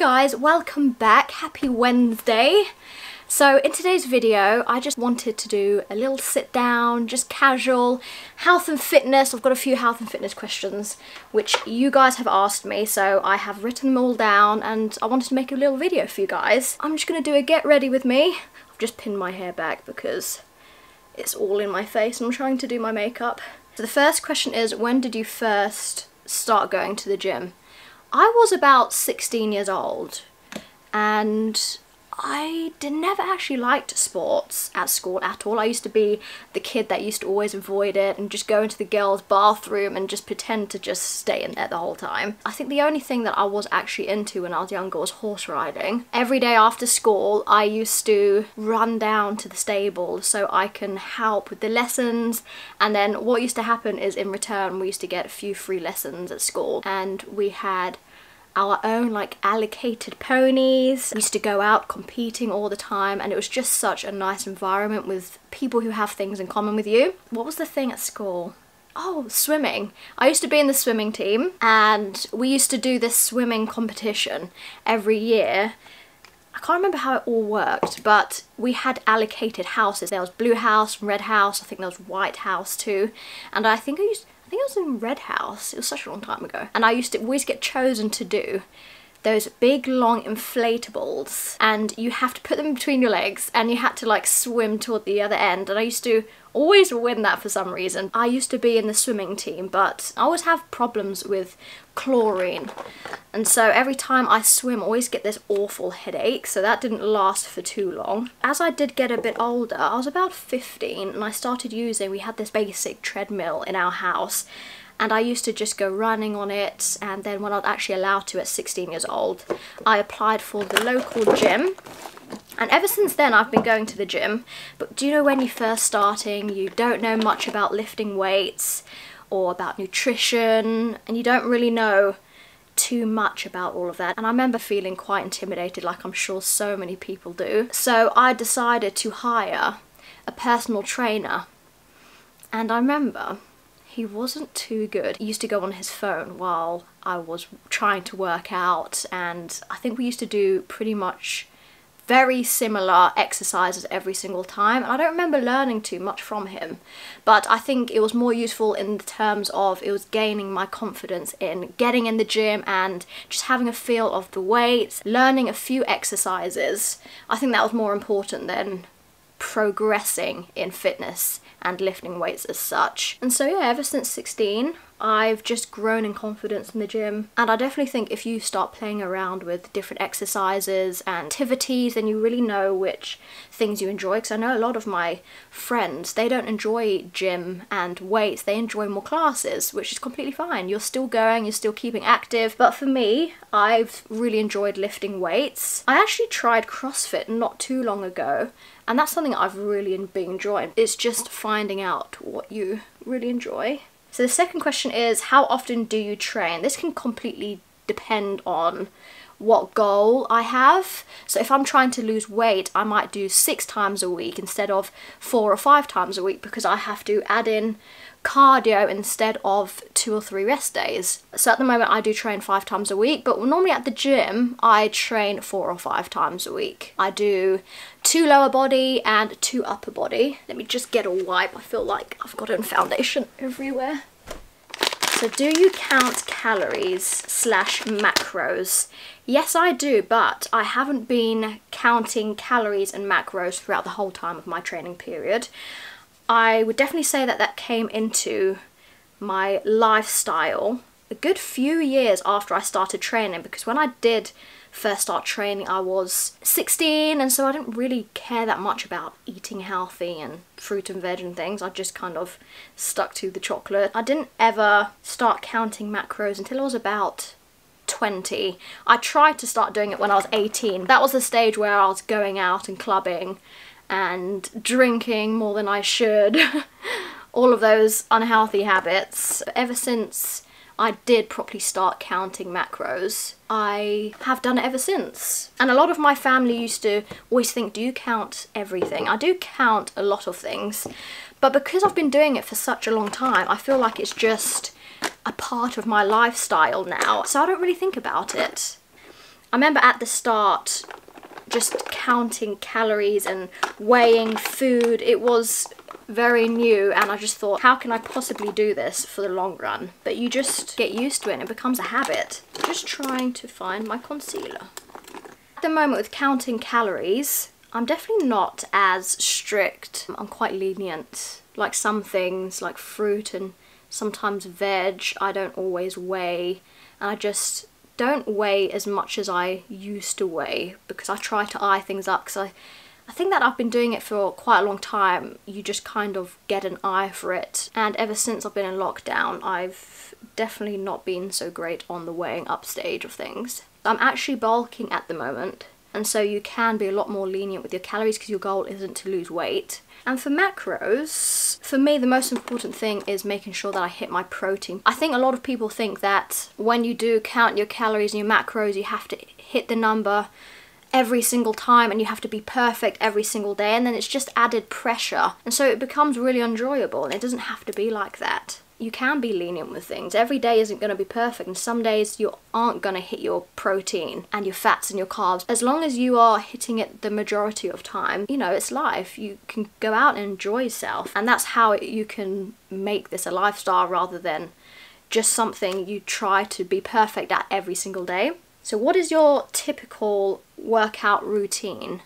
guys, welcome back. Happy Wednesday. So in today's video I just wanted to do a little sit down, just casual health and fitness. I've got a few health and fitness questions which you guys have asked me, so I have written them all down and I wanted to make a little video for you guys. I'm just going to do a get ready with me. I've just pinned my hair back because it's all in my face and I'm trying to do my makeup. So the first question is, when did you first start going to the gym? I was about 16 years old and I never actually liked sports at school at all. I used to be the kid that used to always avoid it and just go into the girls' bathroom and just pretend to just stay in there the whole time. I think the only thing that I was actually into when I was younger was horse riding. Every day after school I used to run down to the stable so I can help with the lessons, and then what used to happen is in return we used to get a few free lessons at school, and we had our own like allocated ponies. We used to go out competing all the time and it was just such a nice environment with people who have things in common with you. What was the thing at school? Oh, swimming. I used to be in the swimming team and we used to do this swimming competition every year. I can't remember how it all worked, but we had allocated houses. There was blue house, red house, I think there was white house too, and I think I was in red house. It was such a long time ago. And I used to always get chosen to do those big long inflatables and you have to put them between your legs and you had to like swim toward the other end, and I used to always win that for some reason. I used to be in the swimming team but I always have problems with chlorine, and so every time I swim I always get this awful headache, so that didn't last for too long. As I did get a bit older, I was about 15 and I started using, we had this basic treadmill in our house and I used to just go running on it, and then when I was actually allowed to at 16 years old I applied for the local gym. And ever since then I've been going to the gym. But do you know when you're first starting, you don't know much about lifting weights or about nutrition, and you don't really know too much about all of that. And I remember feeling quite intimidated, like I'm sure so many people do. So I decided to hire a personal trainer, and I remember he wasn't too good. He used to go on his phone while I was trying to work out, and I think we used to do pretty much very similar exercises every single time. And I don't remember learning too much from him, but I think it was more useful in terms of it was gaining my confidence in getting in the gym and just having a feel of the weights, learning a few exercises. I think that was more important than progressing in fitness and lifting weights as such. And so yeah, ever since 16 I've just grown in confidence in the gym, and I definitely think if you start playing around with different exercises and activities then you really know which things you enjoy. Because I know a lot of my friends, they don't enjoy gym and weights, they enjoy more classes, which is completely fine. You're still going, you're still keeping active, but for me I've really enjoyed lifting weights. I actually tried CrossFit not too long ago and that's something I've really been enjoying. It's just finding out what you really enjoy. So the second question is, how often do you train? This can completely depend on what goal I have. So if I'm trying to lose weight, I might do 6 times a week instead of 4 or 5 times a week, because I have to add in cardio instead of 2 or 3 rest days. So at the moment I do train 5 times a week, but normally at the gym I train 4 or 5 times a week. I do 2 lower body and 2 upper body. Let me just get a wipe. I feel like I've gotten foundation everywhere. So do you count calories / macros? Yes, I do, but I haven't been counting calories and macros throughout the whole time of my training period. I would definitely say that that came into my lifestyle a good few years after I started training, because when I did first start training I was 16, and so I didn't really care that much about eating healthy and fruit and veg and things. I just kind of stuck to the chocolate. I didn't ever start counting macros until I was about 20. I tried to start doing it when I was 18. That was the stage where I was going out and clubbing and drinking more than I should. All of those unhealthy habits. Ever since I did properly start counting macros, I have done it ever since. And a lot of my family used to always think, do you count everything? I do count a lot of things, but because I've been doing it for such a long time, I feel like it's just a part of my lifestyle now, so I don't really think about it. I remember at the start just counting calories and weighing food. It was very new and I just thought, how can I possibly do this for the long run? But you just get used to it and it becomes a habit. Just trying to find my concealer. At the moment with counting calories, I'm definitely not as strict. I'm quite lenient. Like some things, like fruit and sometimes veg, I don't always weigh, and I just don't weigh as much as I used to weigh because I try to eye things up, because I think that I've been doing it for quite a long time. You just kind of get an eye for it, and ever since I've been in lockdown I've definitely not been so great on the weighing up stage of things. I'm actually bulking at the moment, and so you can be a lot more lenient with your calories because your goal isn't to lose weight. And for macros, for me the most important thing is making sure that I hit my protein. I think a lot of people think that when you do count your calories and your macros, you have to hit the number every single time and you have to be perfect every single day, and then it's just added pressure. And so it becomes really enjoyable, and it doesn't have to be like that. You can be lenient with things. Every day isn't going to be perfect, and some days you aren't going to hit your protein and your fats and your carbs. As long as you are hitting it the majority of time, you know, it's life. You can go out and enjoy yourself, and that's how you can make this a lifestyle rather than just something you try to be perfect at every single day. So what is your typical workout routine?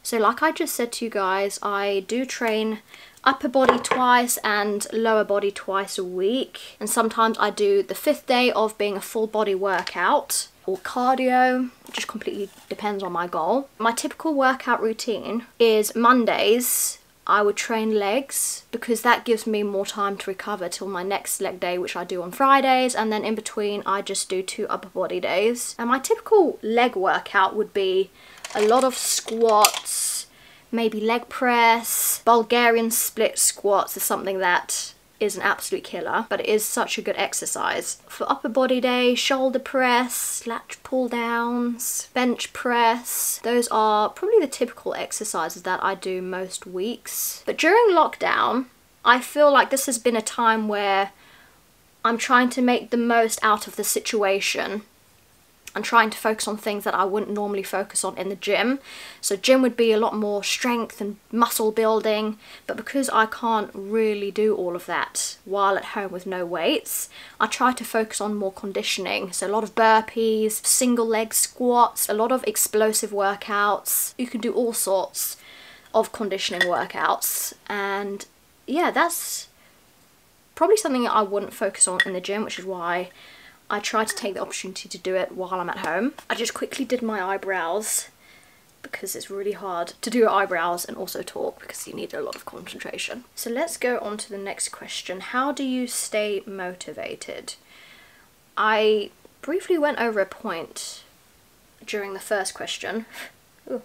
So like I just said to you guys, I do train upper body twice and lower body twice a week, and sometimes I do the 5th day of being a full body workout or cardio. It just completely depends on my goal. My typical workout routine is Mondays I would train legs because that gives me more time to recover till my next leg day, which I do on Fridays, and then in between I just do 2 upper body days. And my typical leg workout would be a lot of squats, maybe leg press. Bulgarian split squats is something that is an absolute killer, but it is such a good exercise. For upper body day, shoulder press, lat pull downs, bench press. Those are probably the typical exercises that I do most weeks. But during lockdown, I feel like this has been a time where I'm trying to make the most out of the situation and trying to focus on things that I wouldn't normally focus on in the gym. So gym would be a lot more strength and muscle building, but because I can't really do all of that while at home with no weights, I try to focus on more conditioning. So a lot of burpees, single leg squats, a lot of explosive workouts. You can do all sorts of conditioning workouts, and yeah, that's probably something that I wouldn't focus on in the gym, which is why I try to take the opportunity to do it while I'm at home. I just quickly did my eyebrows because it's really hard to do your eyebrows and also talk because you need a lot of concentration. So let's go on to the next question. How do you stay motivated? I briefly went over a point during the first question. Ooh,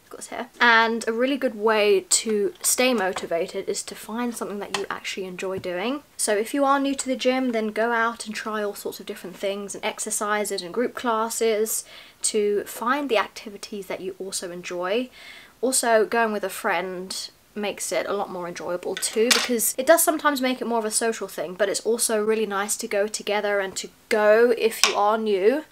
got his hair. And a really good way to stay motivated is to find something that you actually enjoy doing. So if you are new to the gym, then go out and try all sorts of different things and exercises and group classes to find the activities that you also enjoy. Also, going with a friend makes it a lot more enjoyable too, because it does sometimes make it more of a social thing, but it's also really nice to go together and to go, if you are new,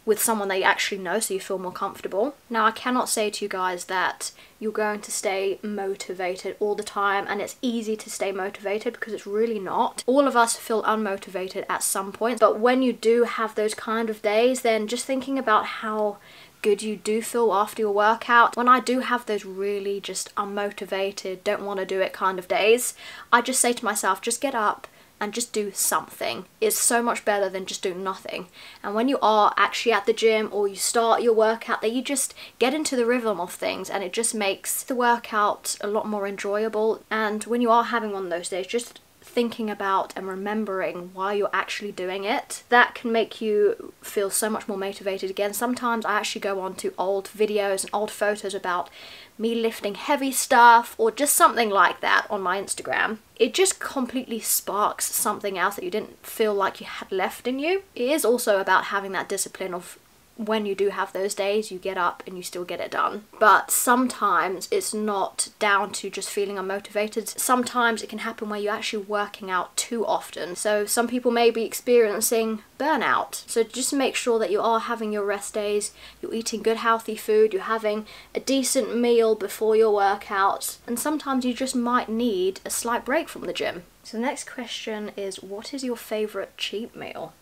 with someone that you actually know so you feel more comfortable. Now, I cannot say to you guys that you're going to stay motivated all the time and it's easy to stay motivated, because it's really not. All of us feel unmotivated at some point, but when you do have those kind of days, then just thinking about how good you do feel after your workout. When I do have those really just unmotivated, don't want to do it kind of days, I just say to myself, just get up and just do something. It's so much better than just doing nothing. And when you are actually at the gym or you start your workout, that you just get into the rhythm of things, and it just makes the workout a lot more enjoyable. And when you are having one of those days, just thinking about and remembering why you're actually doing it, that can make you feel so much more motivated again. Sometimes I actually go on to old videos and old photos about me lifting heavy stuff or just something like that on my Instagram. It just completely sparks something else that you didn't feel like you had left in you. It is also about having that discipline of when you do have those days, you get up and you still get it done. But sometimes it's not down to just feeling unmotivated. Sometimes it can happen where you're actually working out too often. So some people may be experiencing burnout. So just make sure that you are having your rest days, you're eating good healthy food, you're having a decent meal before your workout, and sometimes you just might need a slight break from the gym. So the next question is, what is your favourite cheat meal?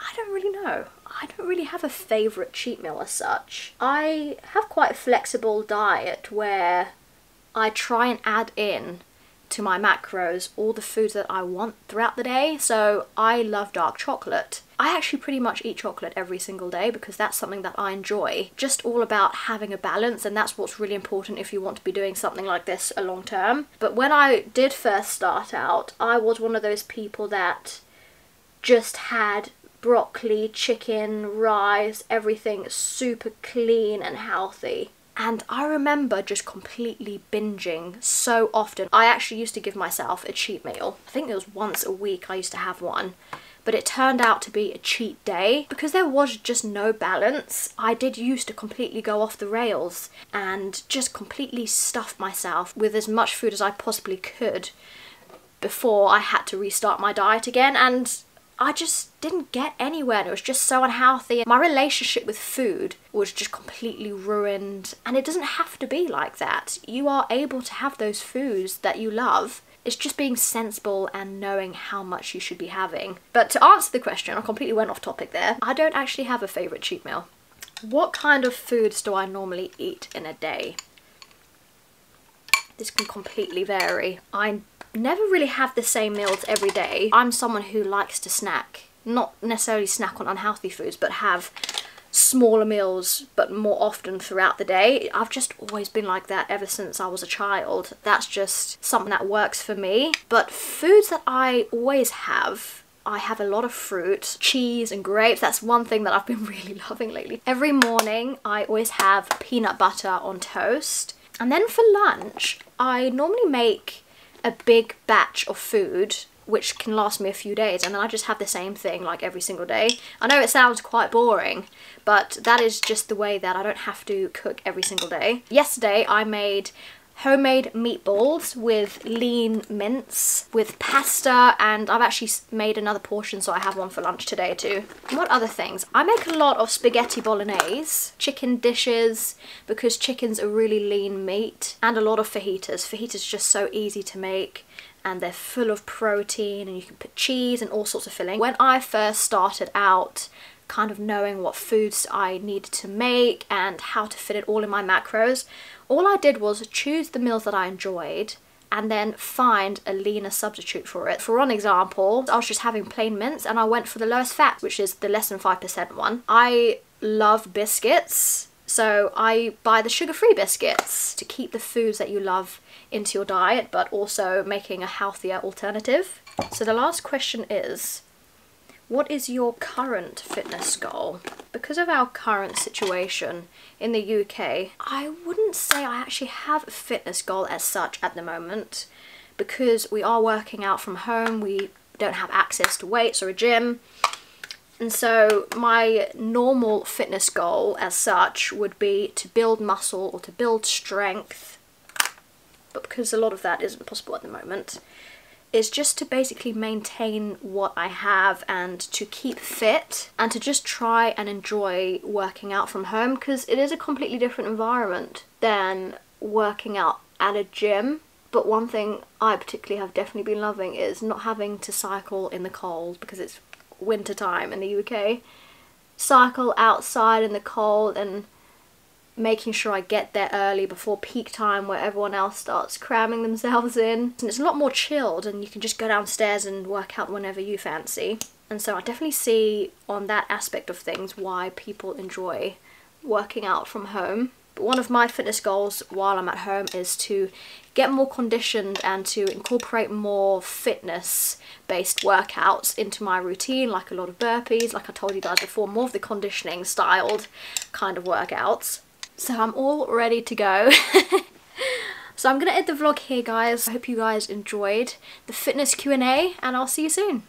I don't really know. I don't really have a favourite cheat meal as such. I have quite a flexible diet where I try and add in to my macros all the foods that I want throughout the day. So I love dark chocolate. I actually pretty much eat chocolate every single day because that's something that I enjoy. Just all about having a balance, and that's what's really important if you want to be doing something like this a long term. But when I did first start out, I was one of those people that just had broccoli, chicken, rice, everything super clean and healthy. And I remember just completely binging so often. I actually used to give myself a cheat meal. I think it was once a week I used to have one. But it turned out to be a cheat day because there was just no balance. I did used to completely go off the rails and just completely stuff myself with as much food as I possibly could before I had to restart my diet again, and I just didn't get anywhere, and it was just so unhealthy. My relationship with food was just completely ruined, and it doesn't have to be like that. You are able to have those foods that you love. It's just being sensible and knowing how much you should be having. But to answer the question, I completely went off topic there. I don't actually have a favourite cheat meal. What kind of foods do I normally eat in a day? This can completely vary. I never really have the same meals every day. I'm someone who likes to snack. Not necessarily snack on unhealthy foods, but have smaller meals but more often throughout the day. I've just always been like that ever since I was a child. That's just something that works for me. But foods that I always have, I have a lot of fruit, cheese and grapes. That's one thing that I've been really loving lately. Every morning I always have peanut butter on toast. And then for lunch, I normally make a big batch of food which can last me a few days, and then I just have the same thing like every single day. I know it sounds quite boring, but that is just the way that I don't have to cook every single day. Yesterday I made homemade meatballs with lean mince, with pasta, and I've actually made another portion, so I have one for lunch today too. And what other things? I make a lot of spaghetti bolognese, chicken dishes, because chicken's a really lean meat, and a lot of fajitas. Fajitas just so easy to make, and they're full of protein, and you can put cheese and all sorts of filling. When I first started out kind of knowing what foods I needed to make and how to fit it all in my macros, all I did was choose the meals that I enjoyed and then find a leaner substitute for it. For one example, I was just having plain mince and I went for the lowest fat, which is the less than 5% one. I love biscuits, so I buy the sugar-free biscuits to keep the foods that you love into your diet, but also making a healthier alternative. So the last question is, what is your current fitness goal? Because of our current situation in the UK, I wouldn't say I actually have a fitness goal as such at the moment, because we are working out from home, we don't have access to weights or a gym. And so my normal fitness goal as such would be to build muscle or to build strength, but because a lot of that isn't possible at the moment, is just to basically maintain what I have and to keep fit and to just try and enjoy working out from home, because it is a completely different environment than working out at a gym. But one thing I particularly have definitely been loving is not having to cycle in the cold, because it's winter time in the UK. Cycle outside in the cold and making sure I get there early before peak time where everyone else starts cramming themselves in. And it's a lot more chilled and you can just go downstairs and work out whenever you fancy. And so I definitely see on that aspect of things why people enjoy working out from home. But one of my fitness goals while I'm at home is to get more conditioned and to incorporate more fitness-based workouts into my routine, like a lot of burpees, like I told you guys before, more of the conditioning styled kind of workouts. So I'm all ready to go. So I'm gonna end the vlog here, guys. I hope you guys enjoyed the fitness Q&A, and I'll see you soon.